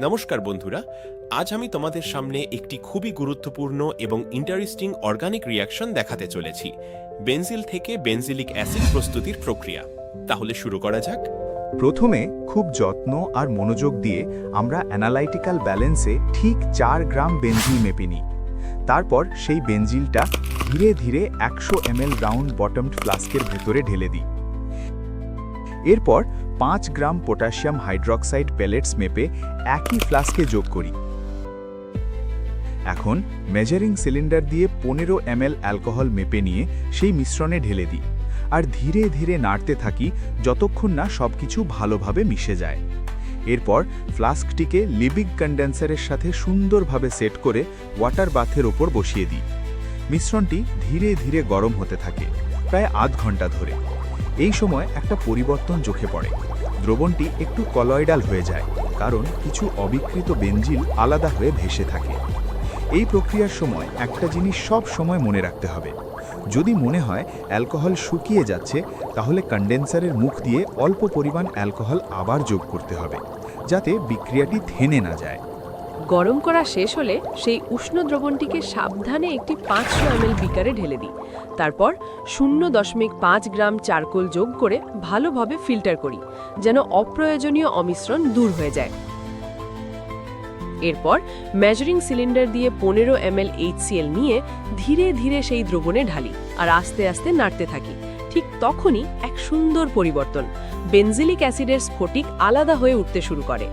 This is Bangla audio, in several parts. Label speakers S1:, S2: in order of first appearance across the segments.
S1: নমস্কার বন্ধুরা, আজ আমি তোমাদের সামনে একটি খুবই গুরুত্বপূর্ণ এবং ইন্টারেস্টিং অর্গানিক রিঅ্যাকশন দেখাতে চলেছি, বেনজিল থেকে বেনজিলিক অ্যাসিড প্রস্তুতির প্রক্রিয়া। তাহলে শুরু করা যাক।
S2: প্রথমে খুব যত্ন আর মনোযোগ দিয়ে আমরা অ্যানালাইটিক্যাল ব্যালেন্সে ঠিক 4 গ্রাম বেনজিল মেপে নিই। তারপর সেই বেনজিলটা ধীরে ধীরে 100 ml রাউন্ড বটমড ফ্লাস্কের ভেতরে ঢেলে দিই। এরপর 5 গ্রাম পটাশিয়াম হাইড্রক্সাইড পেলেটস মেপে একই ফ্লাস্কে যোগ করি। এখন মেজারিং সিলিন্ডার দিয়ে 15 ml অ্যালকোহল মেপে নিয়ে সেই মিশ্রণে ঢেলে দিই আর ধীরে ধীরে নাড়তে থাকি যতক্ষণ না সবকিছু ভালোভাবে মিশে যায়। এরপর ফ্লাস্কটিকে লিবিক কন্ডেন্সারের সাথে সুন্দরভাবে সেট করে ওয়াটার বাথের ওপর বসিয়ে দিই। মিশ্রণটি ধীরে ধীরে গরম হতে থাকে, প্রায় আধ ঘন্টা ধরে। এই সময় একটা পরিবর্তন চোখে পড়ে, দ্রবণটি একটু কলয়েডাল হয়ে যায়, কারণ কিছু অবিকৃত বেনজিল আলাদা হয়ে ভেসে থাকে। এই প্রক্রিয়ার সময় একটা জিনিস সব সময় মনে রাখতে হবে, যদি মনে হয় অ্যালকোহল শুকিয়ে যাচ্ছে, তাহলে কন্ডেন্সারের মুখ দিয়ে অল্প পরিমাণ অ্যালকোহল আবার যোগ করতে হবে, যাতে বিক্রিয়াটি থেমে না যায়।
S3: গরম করা শেষ হলে সেই উষ্ণ দ্রবণটিকে সাবধানে একটি 500 ml বিকারে ঢেলে দিই। তারপর 0.5 গ্রাম চারকোল যোগ করে ভালোভাবে ফিল্টার করি, যেন অপ্রয়োজনীয় অমিশ্রণ দূর হয়ে যায়। এরপর মেজারিং সিলিন্ডার দিয়ে 15 ml HCl নিয়ে ধীরে ধীরে সেই দ্রবণে ঢালি আর আস্তে আস্তে নাড়তে থাকি। ঠিক তখনই এক সুন্দর পরিবর্তন, বেনজিলিক অ্যাসিডের স্ফটিক আলাদা হয়ে উঠতে শুরু করে।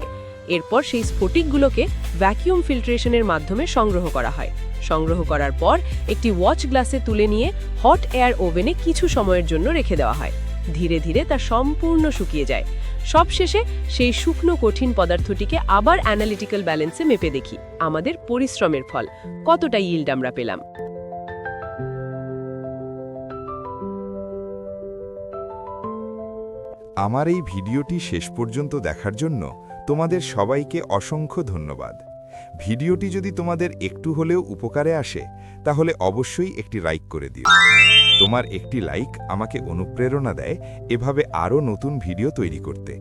S3: এরপর সেই স্ফটিকগুলোকে ভ্যাকুয়াম ফিল্ট্রেশনের মাধ্যমে সংগ্রহ করা হয়। সংগ্রহ করার পর একটি ওয়াচ গ্লাসে তুলে নিয়ে হট এয়ার ওভেনে কিছু সময়ের জন্য রেখে দেওয়া হয়। ধীরে ধীরে তা সম্পূর্ণ শুকিয়ে যায়। সবশেষে সেই শুকনো কঠিন পদার্থটিকে আবার অ্যানালিটিক্যাল ব্যালেন্সে মেপে দেখি আমাদের পরিশ্রমের ফল কতটা ইল্ড আমরা পেলাম।
S4: আমার এই ভিডিওটি শেষ পর্যন্ত দেখার জন্য তোমাদের সবাইকে অসংখ্য ধন্যবাদ। ভিডিওটি যদি তোমাদের একটু হলেও উপকারে আসে, তাহলে অবশ্যই একটি লাইক করে দিও। তোমার একটি লাইক আমাকে অনুপ্রেরণা দেয় এভাবে আরও নতুন ভিডিও তৈরি করতে।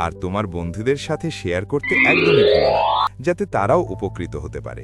S4: আর তোমার বন্ধুদের সাথে শেয়ার করতে একদমই ভুলো না, যাতে তারাও উপকৃত হতে পারে।